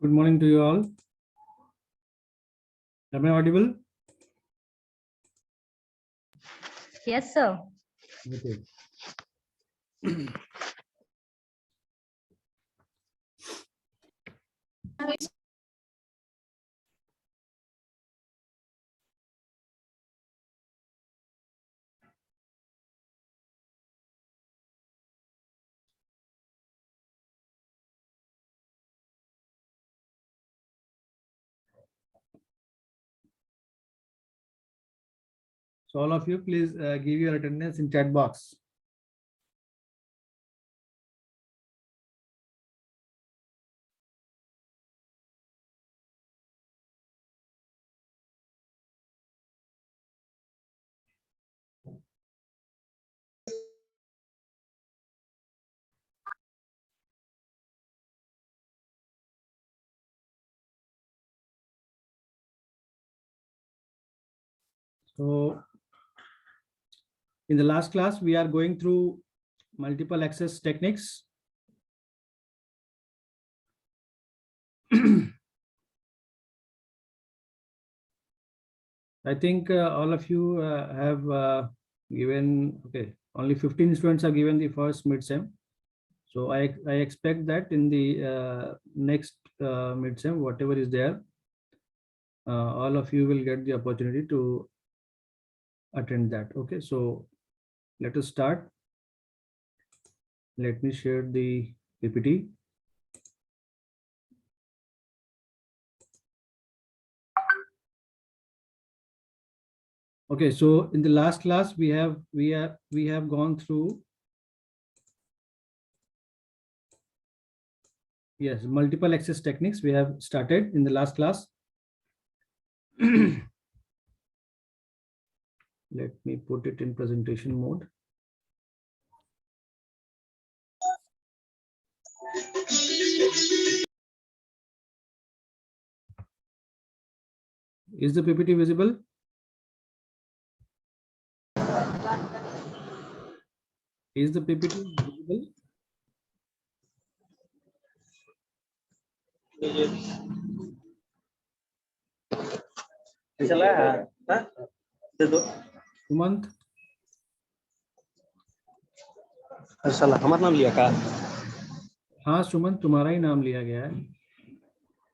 Good morning to you all. Am I audible? Yes, sir. Okay. So all of you, please give your attendance in chat box. So in the last class, we are going through multiple access techniques. I think all of you have given, okay, only 15 students are given the first mid-sem. So I expect that in the next mid-sem, whatever is there, all of you will get the opportunity to attend that. Okay, so let us start. Let me share the PPT. Okay, so in the last class we have gone through, yes, multiple access techniques we have started in the last class. Let me put it in presentation mode. Is the PPT visible? Is the PPT visible? Sumant? हमारा नाम लिया का? हाँ सुमंत, तुम्हारा ही नाम लिया गया है.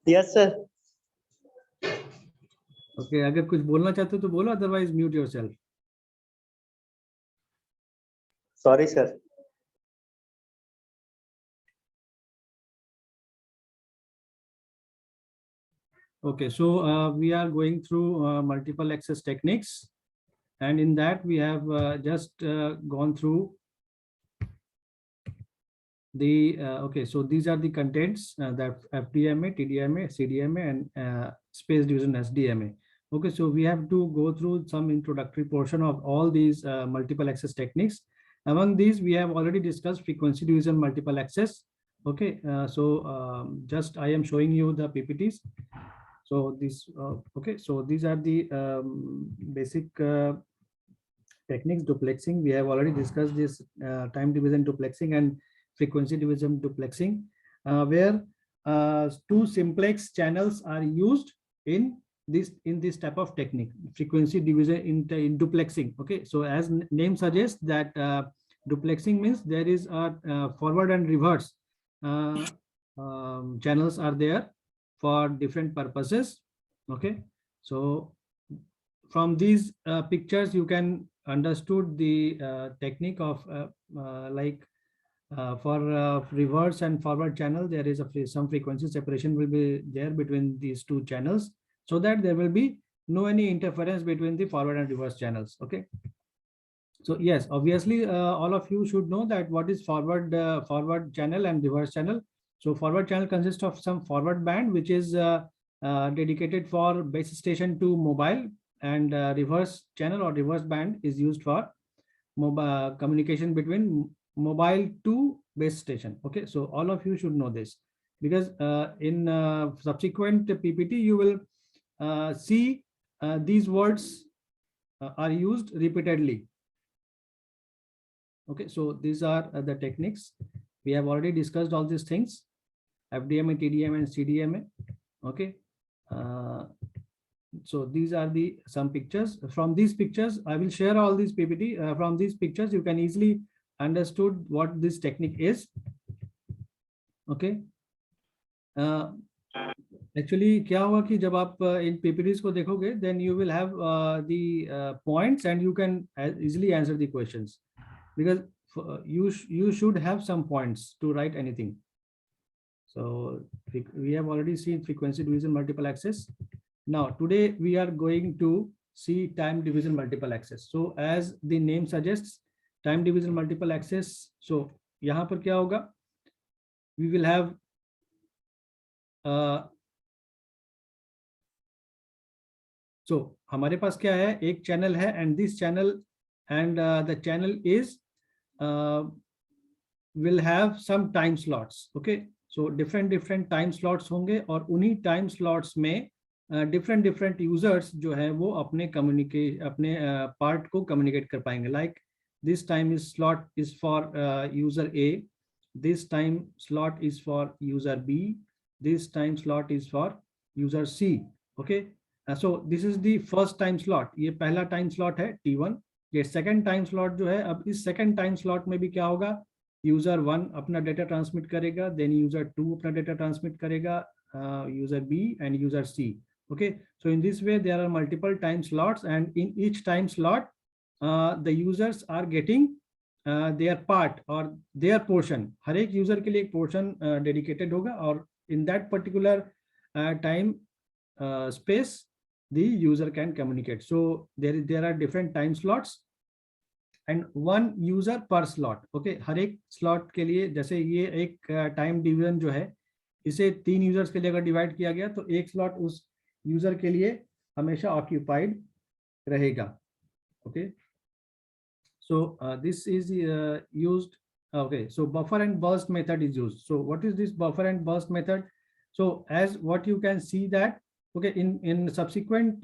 Yes sir. ओके, अगर कुछ बोलना चाहते हो तो बोलो, otherwise mute yourself. Sorry sir. Okay, so we are going through multiple access techniques, and in that we have just gone through the okay, so these are the contents that FDMA, TDMA, CDMA, and space division SDMA. Okay, so we have to go through some introductory portion of all these multiple access techniques. Among these, we have already discussed frequency division multiple access. Okay, just I am showing you the PPTs. So this okay, so these are the basic techniques. Duplexing, we have already discussed this time division duplexing and frequency division duplexing, where two simplex channels are used in this type of technique, frequency division in duplexing. Okay, so as name suggests that duplexing means there is a forward and reverse channels are there for different purposes. Okay, so from these pictures you can understood the technique of like for reverse and forward channel, there is some frequency separation will be there between these two channels, so that there will be no any interference between the forward and reverse channels. Okay, so yes, obviously all of you should know that what is forward channel and reverse channel. So forward channel consists of some forward band which is dedicated for base station to mobile, and reverse channel or reverse band is used for mobile communication between mobile to base station. Okay, so all of you should know this, because in subsequent PPT you will see these words are used repeatedly. Okay, so these are the techniques. We have already discussed all these things. FDMA, TDMA, and CDMA. Okay. So these are the some pictures. From these pictures, I will share all these PPT. From these pictures, you can easily understood what this technique is. Okay. Actually क्या हुआ कि जब आप इन PPTs को देखोगे, then you will have the points and you can easily answer the questions, because you should have some points to write anything. So we have already seen frequency division multiple access. Now today we are going to see time division multiple access. So as the name suggests, time division multiple access. So यहाँ पर क्या होगा? We will have so हमारे पास क्या है? एक channel है and this channel and the channel is will have some time slots. Okay. So different time slots होंगे और उन्हीं time slots में different users जो है वो अपने part को communicate कर पाएंगे. Like this time is slot is for user A, this time slot is for user B, this time slot is for user C. Okay. So this is the first time slot. ये पहला time slot है T1. ये second time slot जो है, अब इस second time slot में भी क्या होगा? User 1 अपना data transmit करेगा, then user 2 अपना data transmit करेगा, user B and user C. Okay. So in this way there are multiple time slots, and in each time slot the users are getting their part or their portion. हर एक user के लिए एक portion dedicated होगा, और in that particular time space the user can communicate. So there are different time slots and one user per slot. Okay. हर एक slot के लिए, जैसे ये एक time division जो है, इसे 3 users के लिए अगर divide किया गया तो एक slot उस user के लिए हमेशा occupied रहेगा. Okay. So this is used. Okay. So buffer and burst method is used. So what is this buffer and burst method? So as what you can see that, okay, in subsequent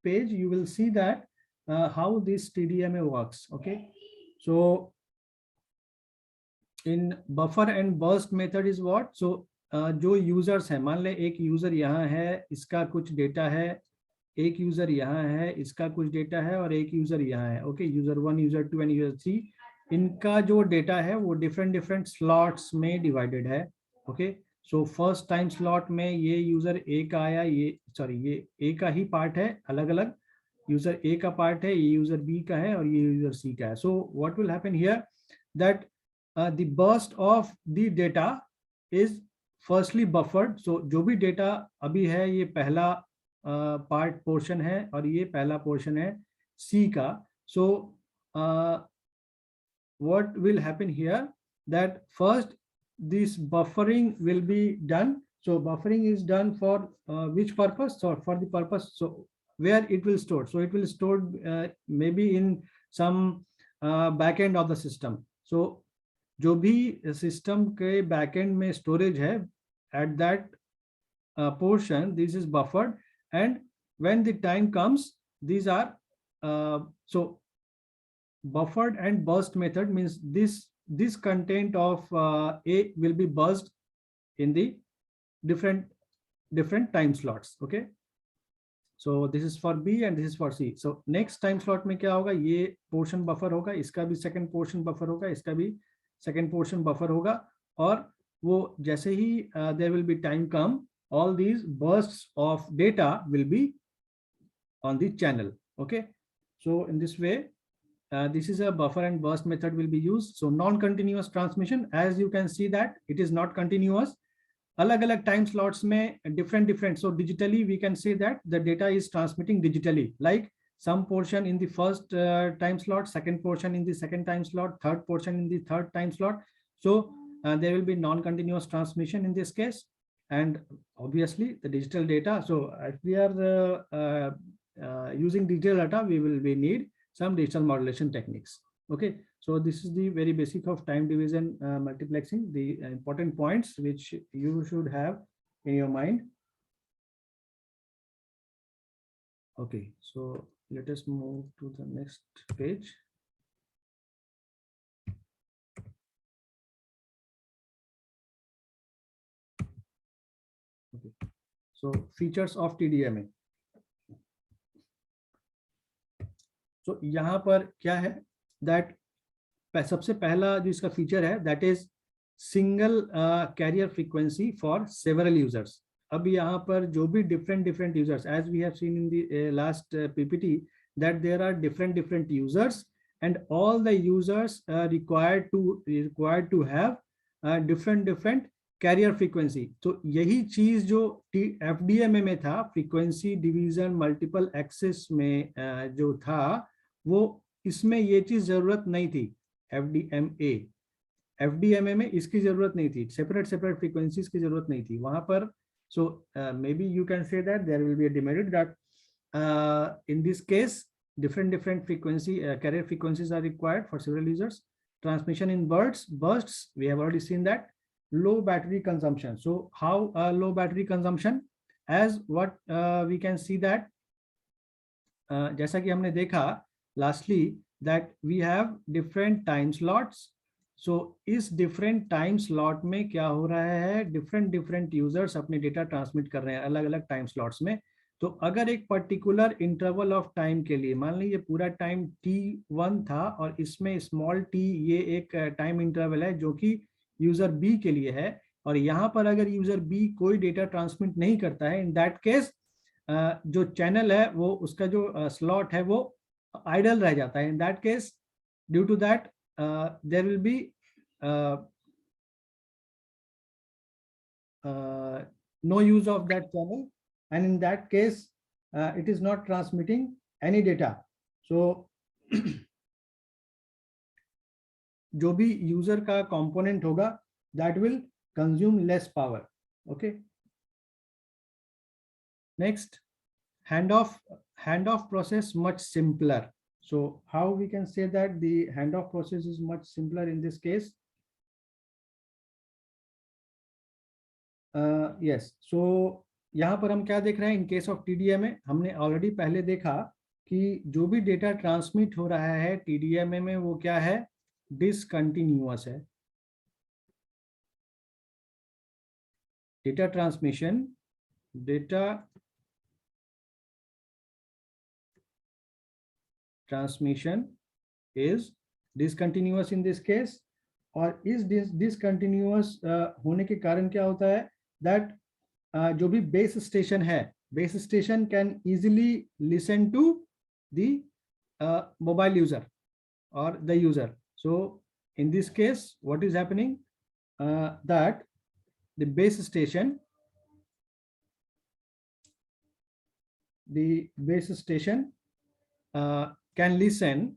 page you will see that how this TDMA works. Okay. So in buffer and burst method is what? So जो users है, मान ले एक user यहाँ है, इसका कुछ data है, एक यूजर यहाँ है, इसका कुछ डेटा है, और एक यूजर यहाँ है. Okay. User 1, user 2 and user 3, इनका जो डेटा है वो डिफरेंट स्लॉट्स में डिवाइडेड है. Okay. So first time slot में ये यूजर ए का आया, ये ए का ही पार्ट है, अलग अलग यूजर ए का पार्ट है, ये यूजर बी का है, और ये यूजर सी का है. So what will happen here that the burst of the data is firstly buffered. So जो भी डेटा अभी है ये पहला पार्ट पोर्शन है और ये पहला पोर्शन है सी का. सो what will happen here that first this buffering will be done. So buffering is done for which purpose? So for the purpose, so where it will store. So it will store maybe in some back end of the system. So जो भी system के back end में storage है, at that portion this is buffered, and when the time comes these are so buffered and burst method means this content of A will be buzzed in the different time slots. Okay. So this is for B and this is for C. So next time slot में क्या होगा? ये portion buffer होगा, इसका भी second portion buffer होगा, इसका भी second portion buffer होगा, और वो जैसे ही there will be time come, all these bursts of data will be on the channel. Okay. So in this way this is a buffer and burst method will be used. So non-continuous transmission, as you can see that it is not continuous. अलग-अलग time slots में different. So digitally we can say that the data is transmitting digitally, like some portion in the first time slot, second portion in the second time slot, third portion in the third time slot. So there will be non-continuous transmission in this case, and obviously the digital data. So if we are using digital data, we need some digital modulation techniques. Okay. So this is the very basic of time division multiplexing, the important points which you should have in your mind. Okay, so let us move to the next page. So features of TDMA. So यहाँ पर क्या है that सबसे पहला जो इसका feature है that is single carrier frequency for several users. अब यहाँ पर जो भी different users, as we have seen in the last PPT, that there are different users and all the users required to have different carrier frequency. तो यही चीज जो FDMA में था, frequency division multiple access में जो था, वो इसमें ये चीज जरूरत नहीं थी. FDMA में इसकी जरूरत नहीं थी, सेपरेट फ्रीक्वेंसीज की जरूरत नहीं थी वहां पर. So maybe you can say that there will be a demerit that in this case different frequency carrier frequencies are required for several users. Transmission in bursts, we have already seen that. Low battery consumption. So how low battery consumption? As what we can see that जैसा कि हमने देखा lastly that we have different time slots. So इस different time slot में क्या हो रहा है, different users अपने data transmit कर रहे हैं अलग अलग time slots में. तो अगर एक particular interval of time के लिए, मान लीजिए पूरा time t1 था और इसमें small t ये एक time interval है जो कि user B के लिए है, और यहाँ पर अगर user B कोई data transmit नहीं करता है, in that case जो channel है वो उसका जो slot है वो idle रह जाता है. In that case, due to that there will be no use of that channel, and in that case it is not transmitting any data. So जो भी user का component होगा that will consume less power. Okay. Next, handoff process much simpler. So how we can say that the handoff process is much simpler in this case? Yes. So यहाँ पर हम क्या देख रहे हैं, in case of TDMA हमने already पहले देखा कि जो भी data transmit हो रहा है TDMA में वो क्या है, discontinuous है. Data transmission is discontinuous in this case. और इस discontinuous होने के कारण क्या होता है that जो भी base station है, base station can easily listen to the mobile user or the user. So in this case what is happening, that the base station can listen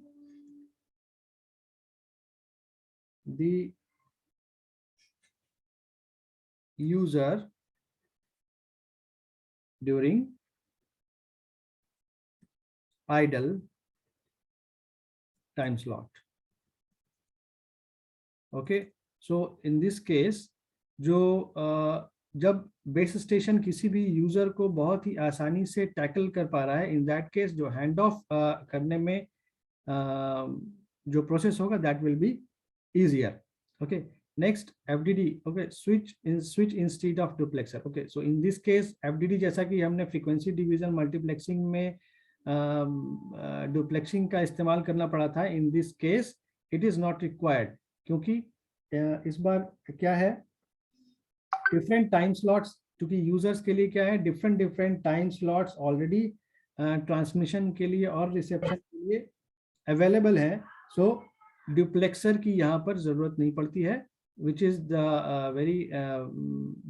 the user during idle time slot. Okay, so in this case जो जब base station किसी भी user को बहुत ही आसानी से tackle कर पा रहा है, इन दैट केस जो हैंड ऑफ करने में जो प्रोसेस होगा that will be easier. Okay, next FDD. Okay, switch instead of duplexer. Okay, so in this case FDD जैसा कि हमने फ्रीक्वेंसी डिवीजन मल्टीप्लेक्सिंग में डुप्लेक्सिंग का इस्तेमाल करना पड़ा था, इन this case it is not required, क्योंकि इस बार क्या है, डिफरेंट टाइम स्लॉट्स, क्योंकि यूजर्स के लिए क्या है, different time slots already transmission के लिए और रिसेप्शन के लिए अवेलेबल है. सो डुप्लेक्सर की यहाँ पर जरूरत नहीं पड़ती है, which is the very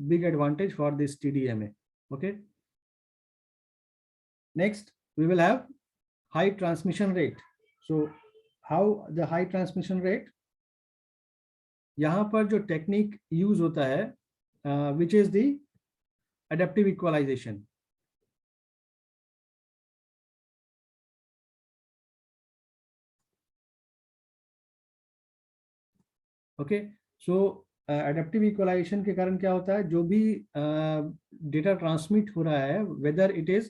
big advantage for this TDMA. Okay, next we will have high transmission rate. So how the high transmission rate, यहाँ पर जो टेक्निक यूज होता है which is the adaptive equalization. Okay, so adaptive equalization के कारण क्या होता है, जो भी data transmit हो रहा है, whether it is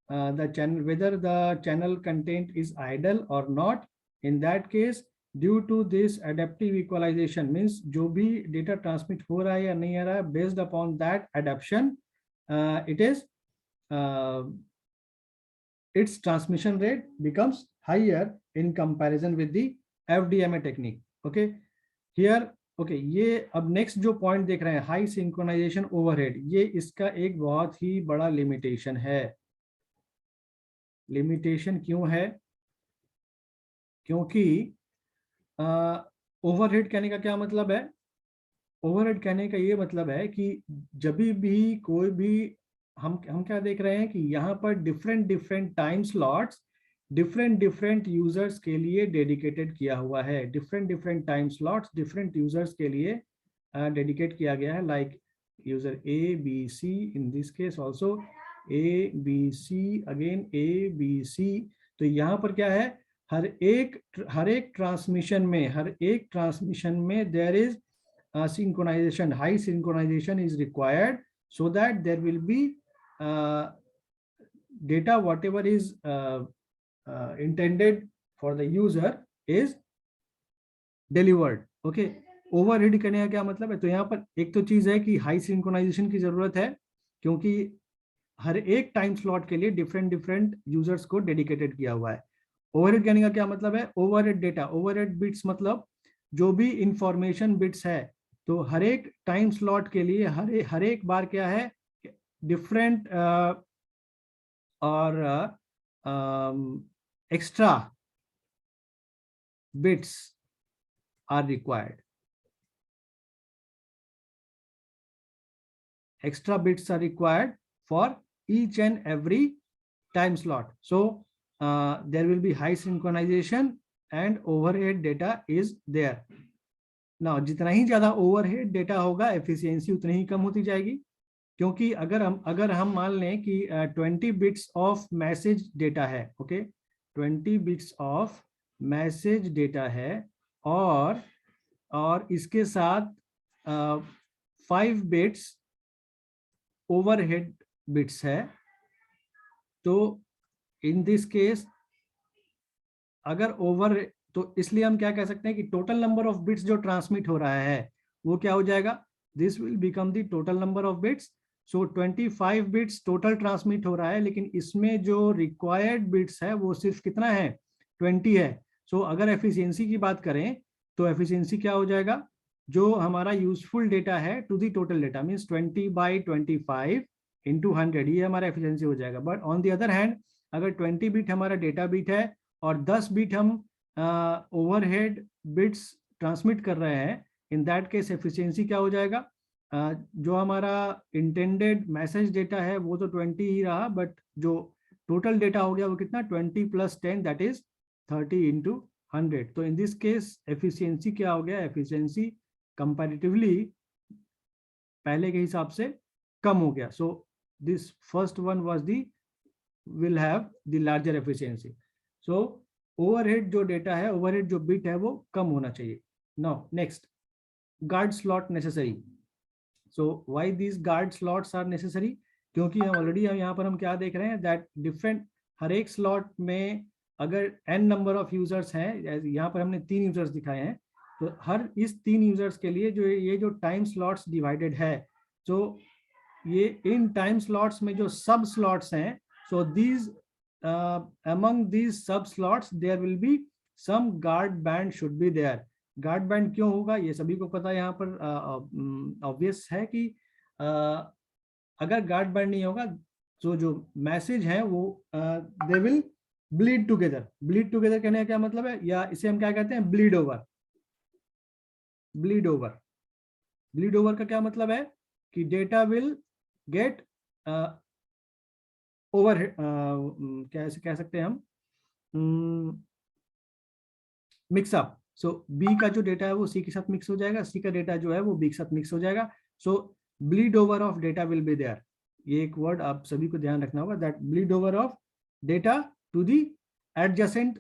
whether the channel content is idle or not, in that case due to this adaptive equalization means जो भी data transmit हो रहा है या नहीं आ रहा है, based upon that adaptation it is its transmission rate becomes higher in comparison with the FDMA technique. Okay, here okay, ये अब नेक्स्ट जो पॉइंट देख रहे हैं हाई सिंक्रोनाइजेशन ओवरहेड, ये इसका एक बहुत ही बड़ा लिमिटेशन है। लिमिटेशन क्यों है? क्योंकि ओवरहेड कहने का क्या मतलब है? ओवरहेड कहने का ये मतलब है कि जब भी कोई भी हम क्या देख रहे हैं कि यहाँ पर different time slots different users के लिए डेडिकेटेड किया हुआ है। Different time slots different users के लिए डेडिकेट किया गया है, like user A B C, in this case also A B C, again A B C. तो यहाँ पर क्या है, हर एक ट्रांसमिशन में there is synchronization, high synchronization is required so that there will be data whatever is intended for the user is delivered. Okay, overhead करने का क्या मतलब है? तो यहाँ पर एक तो चीज है कि हाई सिंक्रोनाइजेशन की जरूरत है, क्योंकि हर एक टाइम स्लॉट के लिए डिफरेंट यूजर्स को डेडिकेटेड किया हुआ है। ओवरहेड कहने का क्या मतलब है? ओवरहेड डेटा, ओवरहेड बिट्स मतलब जो भी इंफॉर्मेशन बिट्स है, तो हर एक टाइम स्लॉट के लिए हर एक बार क्या है, डिफरेंट और extra bits are required. Extra bits are required for each and every time slot. So there will be high synchronization and overhead data is there. Now जितना ही ज्यादा overhead data होगा, efficiency उतनी ही कम होती जाएगी, क्योंकि अगर हम मान लें कि 20 bits of message data है, okay, 20 bits of message data है, और इसके साथ 5 bits ओवरहेड बिट्स है, तो इन दिस केस अगर तो इसलिए हम क्या कह सकते हैं कि टोटल नंबर ऑफ बिट्स जो ट्रांसमिट हो रहा है वो क्या हो जाएगा, this will become the total number of bits. So 25 bits total transmit हो रहा है, लेकिन इसमें जो रिक्वायर्ड बिट्स है वो सिर्फ कितना है, 20 है। सो अगर एफिशिएंसी की बात करें तो एफिशिएंसी क्या हो जाएगा, जो हमारा यूजफुल डेटा है to the total data means 20/25 into 100, ये हमारा एफिशिएंसी हो जाएगा। But on the other hand अगर 20 बिट हमारा डेटा बिट है और 10 बिट हम ओवरहेड बिट्स ट्रांसमिट कर रहे हैं, इन दैट केस एफिशिएंसी क्या हो जाएगा, जो हमारा इंटेंडेड मैसेज डेटा है वो तो 20 ही रहा, बट जो टोटल डेटा हो गया वो कितना, 20 + 10 दैट इज 30 इंटू 100। तो इन दिस केस एफिशिएंसी क्या हो गया, एफिशिएंसी कंपैरेटिवली पहले के हिसाब से कम हो गया। So this first one was the will have the larger efficiency. So overhead जो डेटा है, ओवरहेड जो बिट है वो कम होना चाहिए। Now next, guard slot necessary. So why these guard slots are necessary, क्योंकि हम ऑलरेडी यहाँ पर हम क्या देख रहे हैं दैट डिफरेंट हर एक स्लॉट में अगर n नंबर ऑफ यूजर्स हैं, यहाँ पर हमने 3 यूजर्स दिखाए हैं, तो हर इस 3 यूजर्स के लिए जो टाइम स्लॉट्स डिवाइडेड है, तो ये इन टाइम स्लॉट्स में जो सब स्लॉट्स हैं, सो दीज अमंग दीज सब slots there will be some guard band should be there. Guard band क्यों होगा ये सभी को पता है, यहाँ पर ऑब्वियस है कि अगर गार्ड बैंड नहीं होगा तो जो मैसेज है वो they will bleed together. Bleed together कहने का क्या मतलब है, या इसे हम क्या कहते हैं, bleed over. Bleed over, bleed over का क्या मतलब है कि डेटा विल गेट ओवर, कैसे कह सकते हैं हम, मिक्सअप। सो बी का जो डेटा है वो सी के साथ मिक्स हो जाएगा, सी का डेटा जो है वो बी के साथ मिक्स हो जाएगा। So bleed over of data will be there. ये एक वर्ड आप सभी को ध्यान रखना होगा, that bleed over of data to the adjacent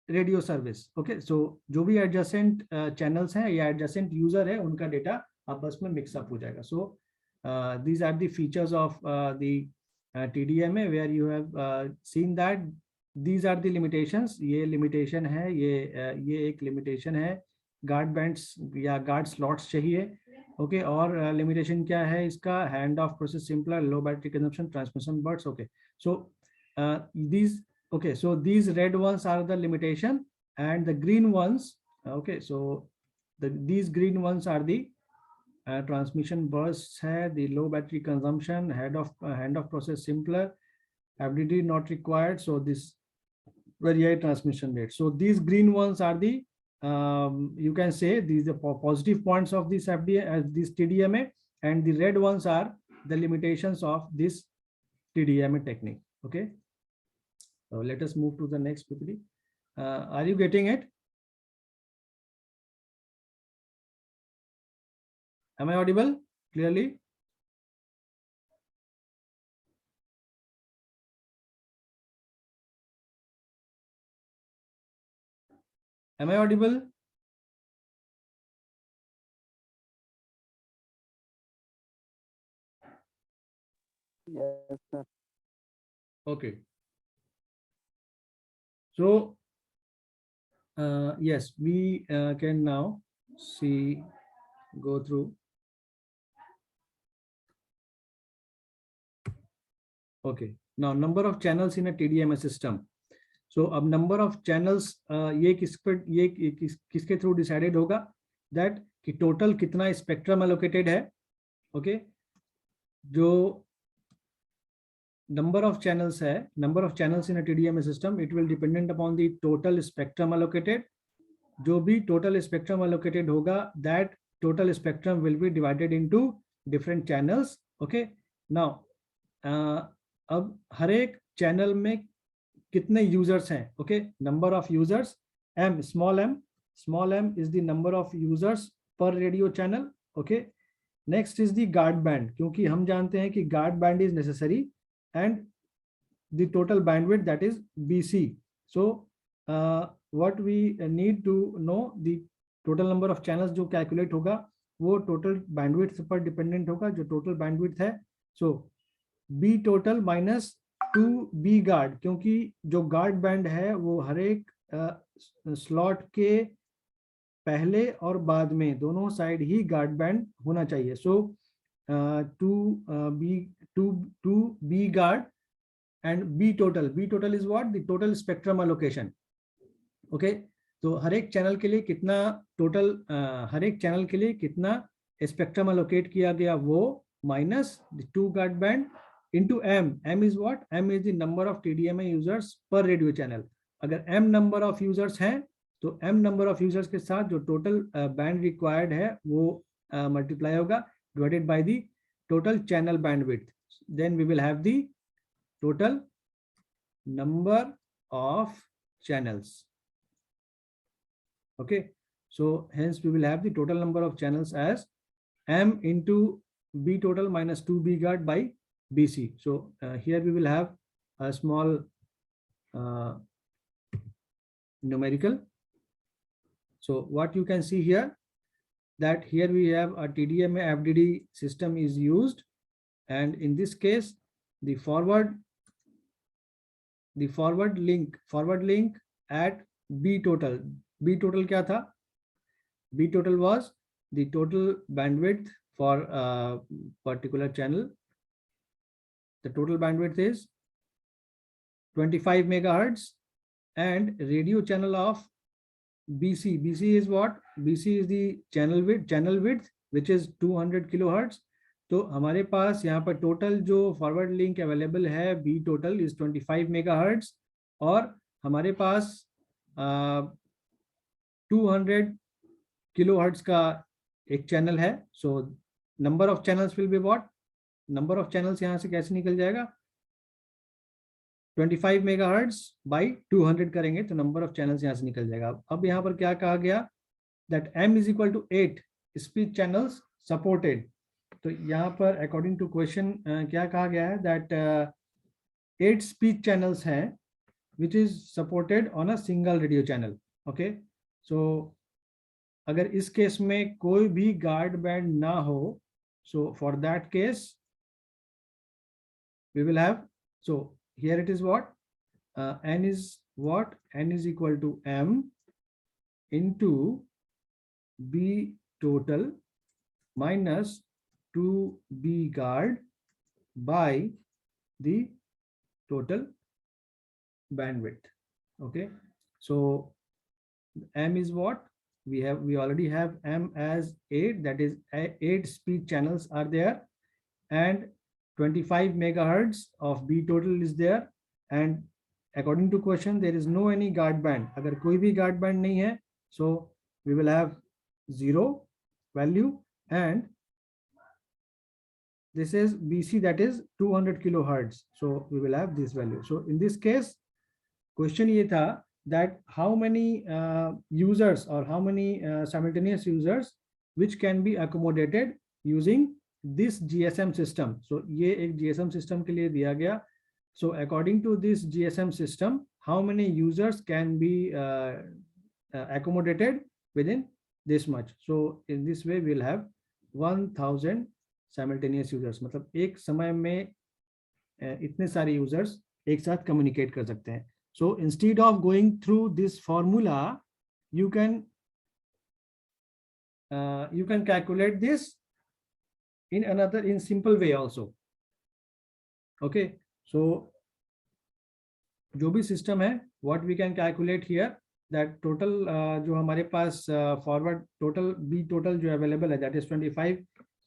radio service. Okay, so जो भी एडजेसेंट चैनल्स हैं या एडजेसेंट यूजर है उनका डेटा आपस में मिक्सअप हो जाएगा। So these are the features of the TDMA where you have seen that these are the limitations. ये लिमिटेशन है, ये एक लिमिटेशन है, गार्ड बैंड्स या गार्ड स्लॉट्स चाहिए। ओके और लिमिटेशन क्या है इसका, hand off process simpler, low battery consumption, transmission bursts. Okay so these, okay, so these red ones are the limitation and the green ones, okay, so these green ones are the transmission bursts hai, the low battery consumption, hand of process simpler, FDD not required, so this very high transmission rate. So these green ones are the you can say these are positive points of this FDA as this TDMA, and the red ones are the limitations of this TDMA technique. Okay, so let us move to the next PPT. Are you getting it? Am I audible clearly? Am I audible? Yes, sir. Okay. So, yes, we can now see, go through. Okay. Now, number of channels in a TDMA system. So, अब number of channels ये किसके through decided होगा, that कि total कितना spectrum allocated है. Okay. जो number of channels hai, number of channels in a TDMA system, it will dependent upon the total spectrum allocated. जो भी total spectrum allocated होगा, that total spectrum will be divided into different channels. Okay, now अब हर एक channel में कितने users हैं. Okay, number of users, m, small m is the number of users per radio channel. Okay, next is the guard band, क्योंकि हम जानते हैं कि guard band is necessary, and the total bandwidth, that is BC. So what we need to know, the total number of channels जो calculate होगा वो total bandwidth पर dependent होगा, जो total bandwidth है. So B total minus 2B guard, क्योंकि जो guard band है वो हर एक slot के पहले और बाद में दोनों साइड ही guard band होना चाहिए. So 2B guard and B total is what, the total spectrum allocation. Okay, तो हर एक चैनल के लिए कितना टोटल, हर एक चैनल के लिए कितना स्पेक्ट्रम अलोकेट किया गया वो minus 2 guard band into m. M is what, m is the number of TDMA users per radio channel. अगर m number of users हैं तो m number of users के साथ जो टोटल बैंड रिक्वायर्ड है वो मल्टीप्लाई होगा divided by the total channel bandwidth. Then we will have the total number of channels. Okay, so hence we will have the total number of channels as m into B total minus 2B guard by BC. So here we will have a small numerical. So what you can see here, that here we have a TDMA FDD system is used, and in this case the forward link at B total. B total क्या था? B total was the total bandwidth for a particular channel. The total bandwidth is 25 megahertz, and radio channel of BC. BC is what? BC is the channel width which is 200 kilohertz. तो हमारे पास यहाँ पर total जो forward link available है B total is 25 megahertz, और हमारे पास 200 kilohertz का एक चैनल है. So number of channels will be what, number of channels यहाँ से कैसे निकल जाएगा, 25 मेगाहर्ट्ज बाई 200 करेंगे तो नंबर ऑफ चैनल्स यहाँ से निकल जाएगा. अब यहाँ पर क्या कहा गया, that m is equal to 8 speech channels supported. तो यहाँ पर अकॉर्डिंग टू क्वेश्चन क्या कहा गया है, दैट 8 स्पीच चैनल्स हैं which is supported on a single radio channel. Okay, so अगर इस केस में कोई भी गार्ड बैंड ना हो, so for that case we will have, so here it is what, n is what, n is equal to m into B total minus 2b guard by the total bandwidth. Okay, so M is what we already have M as 8, that is 8 speed channels are there, and 25 megahertz of B total is there, and according to question there is no any guard band. अगर कोई भी guard band नहीं है, so we will have 0 value, and this is BC, that is 200 kilohertz, so we will have this value. So in this case question ये था that how many users or how many simultaneous users which can be accommodated using this GSM system. So ये एक GSM system के लिए दिया गया. So according to this GSM system, how many users can be accommodated within this much? So in this way we'll have 1000 simultaneous users. मतलब एक समय में इतने सारे users एक साथ communicate कर सकते हैं. So instead of going through this formula, you can calculate this in simple way also. Okay, so जो भी system है, what we can calculate here, that total जो हमारे पास forward total B total जो available है, that is 25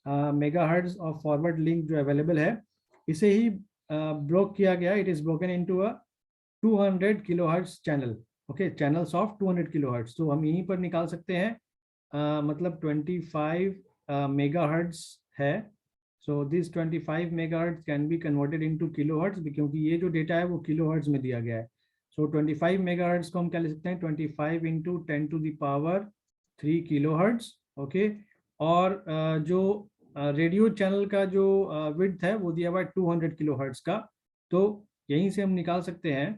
megahertz of forward link जो available है, इसे ही broke किया गया. It is broken into a 200 kilohertz channel. Okay, channels of 200 kilohertz. तो हम यहीं पर निकाल सकते हैं, मतलब 25 megahertz है. So this 25 megahertz can be converted into kilohertz, क्योंकि ये जो डेटा है वो kilohertz में दिया गया है. So 25 megahertz को हम क्या लिख सकते हैं, 25 into 10 to the power 3 kilohertz. Okay, और जो रेडियो चैनल का जो width है वो दिया हुआ है 200 kilohertz का. तो यहीं से हम निकाल सकते हैं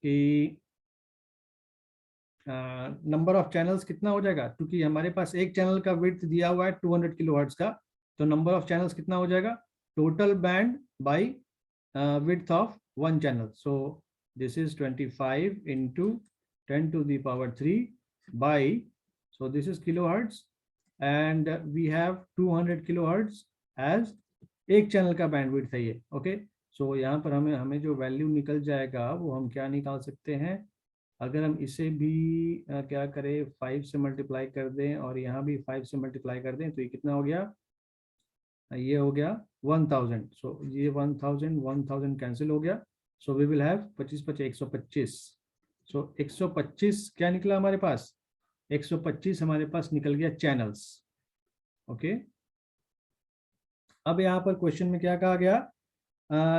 कि नंबर ऑफ चैनल्स कितना हो जाएगा, क्योंकि हमारे पास एक चैनल का विड्थ दिया हुआ है 200 किलोहर्ट्ज का. तो नंबर ऑफ चैनल्स कितना हो जाएगा, total band by width of one channel. So this is 25 into 10 to the power 3 by, so this is kilohertz, and we have 200 kilohertz as एक चैनल का बैंडविड्थ है ये. ओके, सो यहाँ पर हमें जो वैल्यू निकल जाएगा वो हम क्या निकाल सकते हैं, अगर हम इसे भी क्या करें, 5 से मल्टीप्लाई कर दें और यहाँ भी 5 से मल्टीप्लाई कर दें, तो ये कितना हो गया, ये हो गया 1000. सो ये 1000 कैंसिल हो गया. So we will have 25 25 125. So 125 क्या निकला हमारे पास, 125 हमारे पास निकल गया चैनल्स. ओके, अब यहाँ पर क्वेश्चन में क्या कहा गया,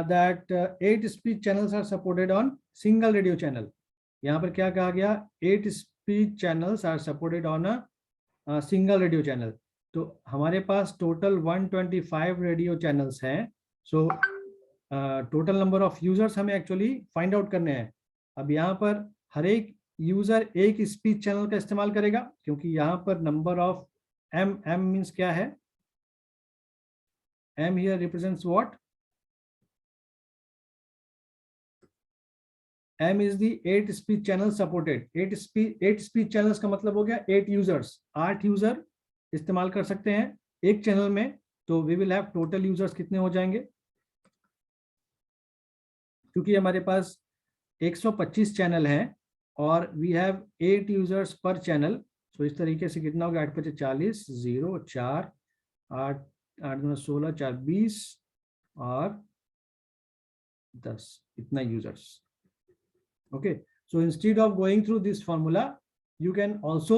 that 8 speed channels are supported on single radio channel. यहाँ पर क्या कहा गया, 8 speed channels are supported on a single radio channel. तो हमारे पास टोटल 125 रेडियो चैनल्स हैं. So total number of users हमें एक्चुअली फाइंड आउट करने हैं. अब यहाँ पर हर एक यूजर एक स्पीड चैनल का इस्तेमाल करेगा, क्योंकि यहाँ पर नंबर ऑफ एम मीन्स क्या है, M here represents what? M is the 8 speed channels supported. 8 speed channels का मतलब हो गया 8 users. 8 यूजर इस्तेमाल कर सकते हैं एक चैनल में. तो we will have total users कितने हो जाएंगे, क्योंकि हमारे पास 125 चैनल हैं और we have 8 users per channel. So इस तरीके से कितना हो गया, 8 × 40, 0 4 8 8 × 16 4 20 और 10, इतना users. Okay, so instead of going through this formula, you can also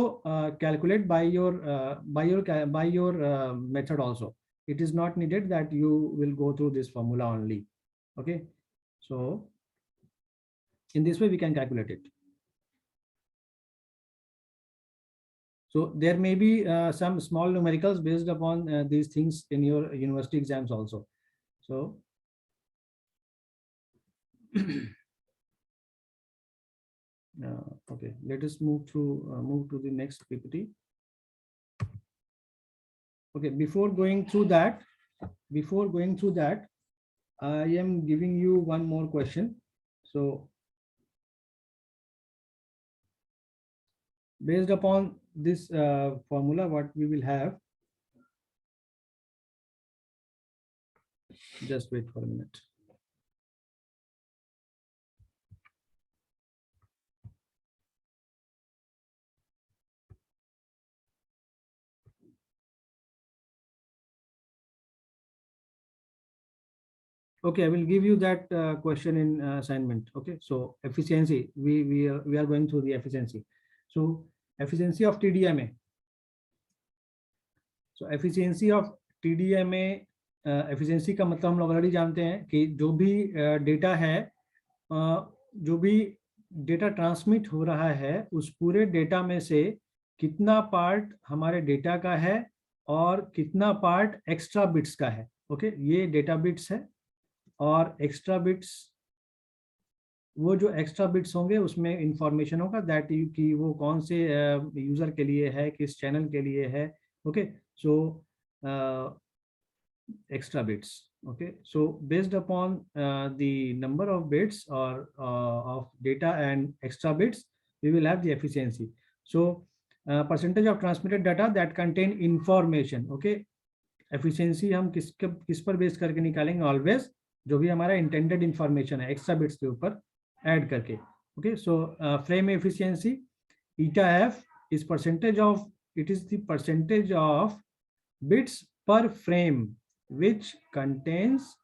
calculate by your method also. It is not needed that you will go through this formula only. Okay, so in this way we can calculate it. So there may be some small numericals based upon these things in your university exams also. So okay, let us move to the next PPT. Okay, before going through that, I am giving you one more question. So based upon this formula, what we will have, Just wait for a minute. Okay, I will give you that question in assignment. Okay, so efficiency, we are going through the efficiency. So efficiency of TDMA. So efficiency of TDMA, efficiency का मतलब हम लोग already जानते हैं कि जो भी data है, जो भी डेटा ट्रांसमिट हो रहा है, उस पूरे डेटा में से कितना पार्ट हमारे डेटा का है और कितना पार्ट एक्स्ट्रा बिट्स का है. ओके, ये डेटा बिट्स है और एक्स्ट्रा बिट्स, वो जो एक्स्ट्रा बिट्स होंगे उसमें इंफॉर्मेशन होगा दैट कि वो कौन से यूजर के लिए है, किस चैनल के लिए है. Okay, so extra bits. Okay, so based upon the number of bits or of data and extra bits, we will have the efficiency. So percentage of transmitted data that contain information. Okay, efficiency हम किस पर base करके निकालेंगे? Always जो भी हमारा intended information है extra bits के ऊपर ऐड करके. Okay, so frame efficiency eta f is percentage of, it is the percentage of bits per frame which contains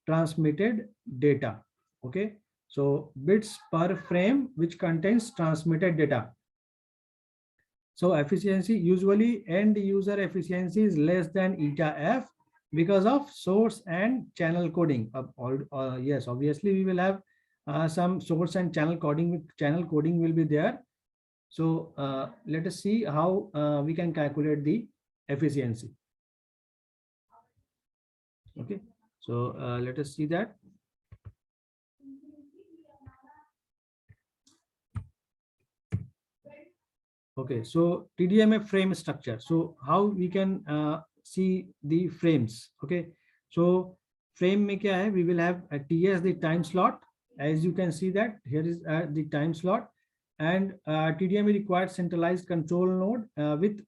transmitted data. Okay, so bits per frame which contains transmitted data. So efficiency, usually end user efficiency is less than eta f because of source and channel coding. Yes, obviously we will have some source and channel coding. Channel coding will be there. So let us see how we can calculate the efficiency. Okay, so let us see that. Okay, so TDMA frame structure. So how we can see the frames? Okay, so frame में क्या है? We will have a TS, the time slot. As you can see that here is the time slot, and TDMA requires centralized control node with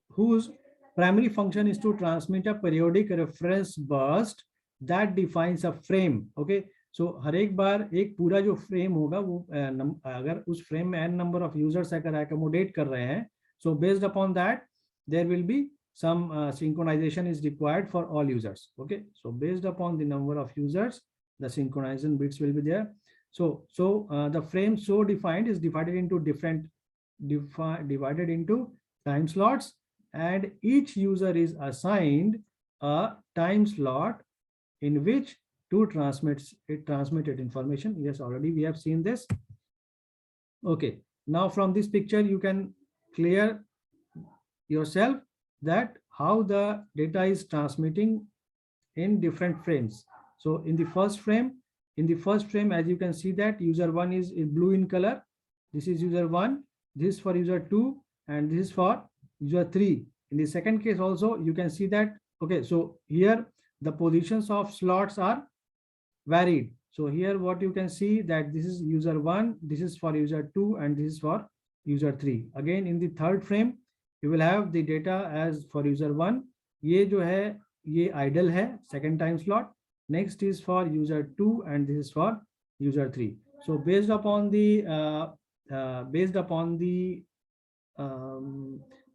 whose primary function is to transmit a periodic reference burst that defines a frame. Okay, so हर एक बार एक पूरा जो frame होगा वो अगर उस frame में n number of users अगर accommodate कर रहे हैं, so based upon that there will be some synchronization is required for all users. Okay, so based upon the number of users, the synchronization bits will be there. So the frame so defined is divided into different divided into time slots, and each user is assigned a time slot in which to transmitted information. Yes, already we have seen this. Okay, now from this picture you can clear yourself that how the data is transmitting in different frames. So in the first frame, as you can see that user 1 is blue in color. This is user 1, this is for user 2, and this is for user 3. In the second case also you can see that. Okay, so here the positions of slots are varied. So here what you can see that this is user 1, this is for user 2, and this is for user 3. Again in the third frame you will have the data as for user 1. ये जो है ये idle है, second time slot. Next is for user 2 and this is for user 3. So based upon the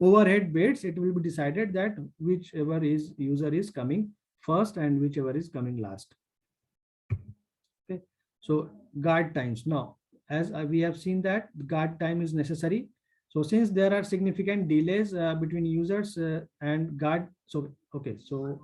overhead bits, it will be decided that whichever is user is coming first and whichever is coming last. Okay, so guard times. Now as we have seen that guard time is necessary. So since there are significant delays between users and guard, so okay, so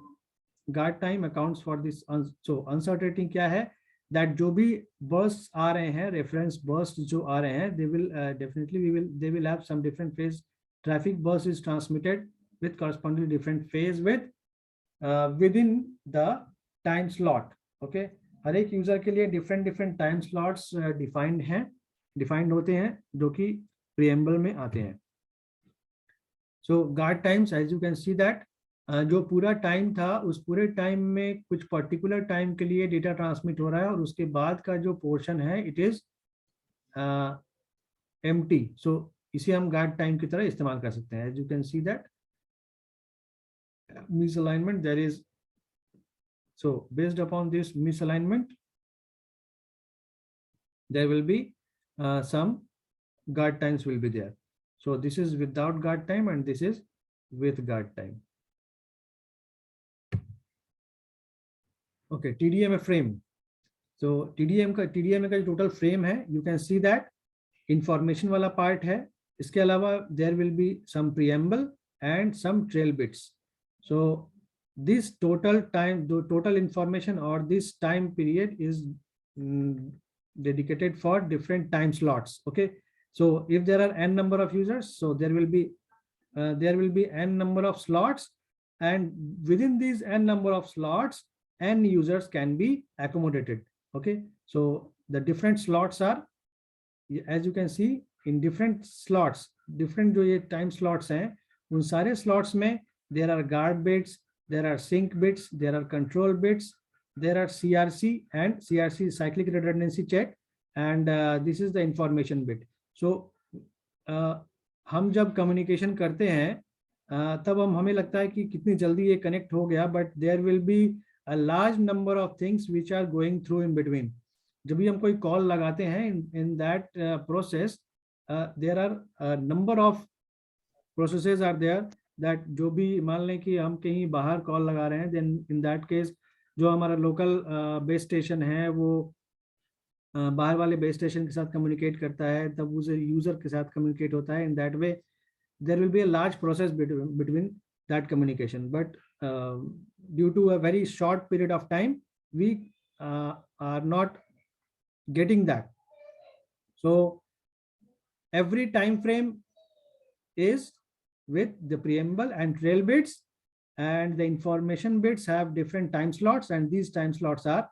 guard time accounts for this. So uncertainty क्या है? That जो भी bursts आ रहे हैं, reference bursts जो आ रहे हैं, they will definitely they will have some different phase. Traffic burst is transmitted with corresponding different phase with within the time slot. Okay, हर एक यूजर के लिए different time slots defined होते हैं जो कि preamble में आते हैं. So guard times, as you can see that जो पूरा टाइम था उस पूरे टाइम में कुछ पर्टिकुलर टाइम के लिए डेटा ट्रांसमिट हो रहा है और उसके बाद का जो पोर्शन है इट इज एम्प्टी. सो इसे हम गार्ड टाइम की तरह इस्तेमाल कर सकते हैं. As you can see that misalignment, there is So based upon this misalignment, there will be some guard times will be there. So this is without guard time and this is with guard time. Okay, TDMA frame. So TDMA का total frame है, you can see that information वाला part है. इसके अलावा there will be some preamble and some trail bits. So this total time, the total information or this time period is dedicated for different time slots. Okay, so if there are n number of users, so there will be n number of slots, and within these n number of slots, n users can be accommodated. Okay, so the different slots are, as you can see, in different slots, different जो ये time slots हैं, उन सारे slots में there are guard bits, there are sync bits, there are control bits, there are CRC, and CRC cyclic redundancy check, and this is the information bit. So हम जब communication करते हैं तब हमें लगता है कि कितनी जल्दी ये connect हो गया, but there will be a large number of things which are going through in between. जब भी हम कोई कॉल लगाते हैं, in that process there are a number of processes are there, that जो भी मान लें कि हम कहीं बाहर कॉल लगा रहे हैं, then in that case जो हमारा लोकल बेस स्टेशन है वो बाहर वाले बेस स्टेशन के साथ कम्युनिकेट करता है, तब उसे यूजर के साथ कम्युनिकेट होता है. in that way there will be a large process between that communication, but due to a very short period of time we are not getting that. So every time frame is with the preamble and trail bits, and the information bits have different time slots, and these time slots are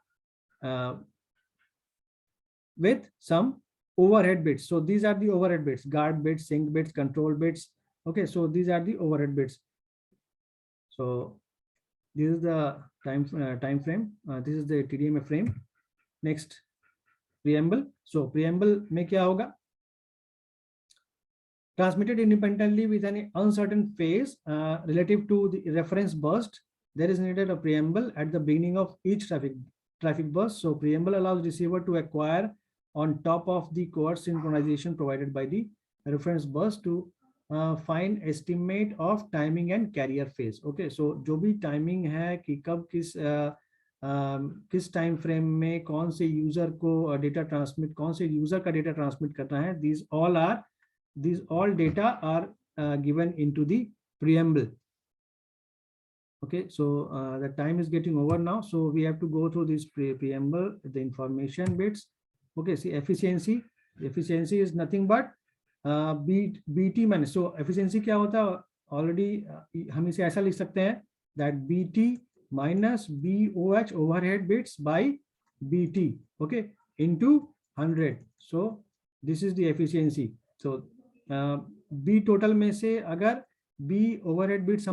with some overhead bits. So these are the overhead bits: guard bits, sync bits, control bits. Okay, so these are the overhead bits. So this is the time frame. This is the TDMA frame. Next, preamble. So preamble में क्या होगा? Transmitted independently with an uncertain phase relative to the reference burst, there is needed a preamble at the beginning of each traffic burst. So preamble allows receiver to acquire on top of the coarse synchronization provided by the reference burst to find estimate of timing and carrier phase. Okay, so जो भी timing है कि कब किस time frame में कौन से user को data transmit, कौन से user का data transmit करना है, these all data are given into the preamble. Okay, so the time is getting over now, so we have to go through this preamble, the information bits. Okay, see efficiency is nothing but BT minus. So efficiency क्या होता है? Already हम इसे ऐसा लिख सकते हैं that BT minus BOH overhead bits by BT, okay, into 100. So this is the efficiency. So B total में से अगर B overhead bits